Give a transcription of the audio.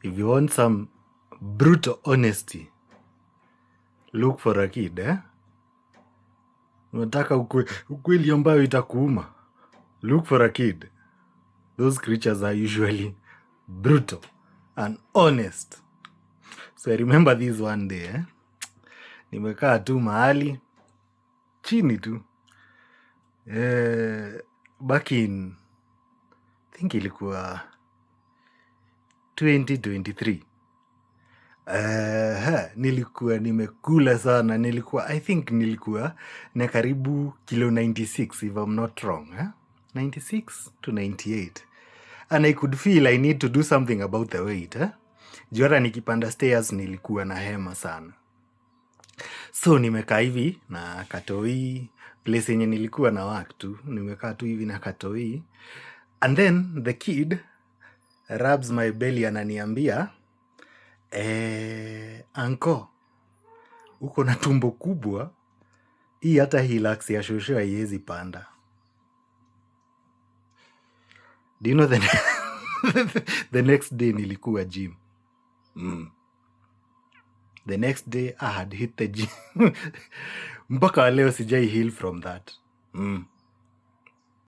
If you want some brutal honesty, look for a kid, eh? Unataka ukweli ambayo itakuuma, look for a kid. Those creatures are usually brutal and honest. So I remember this one day, nimekaa tu mahali chini tu, back in, I think ilikuwa 2023. Nilikuwa nimekula sana, I think nilikuwa na karibu kilo 96 if I'm not wrong, 96 to 98, and I could feel I need to do something about the weight, juu hata nikipanda stairs nilikuwa na hema sana. So nimekaa hivi na katoi, place yenye nilikuwa na work tu, nimekaa tu hivi na katoi, and then the kid rubs my belly, ananiambia, anko, uko na tumbo kubwa, hii hata Hilux ya shosho haiwezi panda. Do you know the next day nilikuwa gym. The next day I had hit the gym. Mpaka leo sijai heal from that.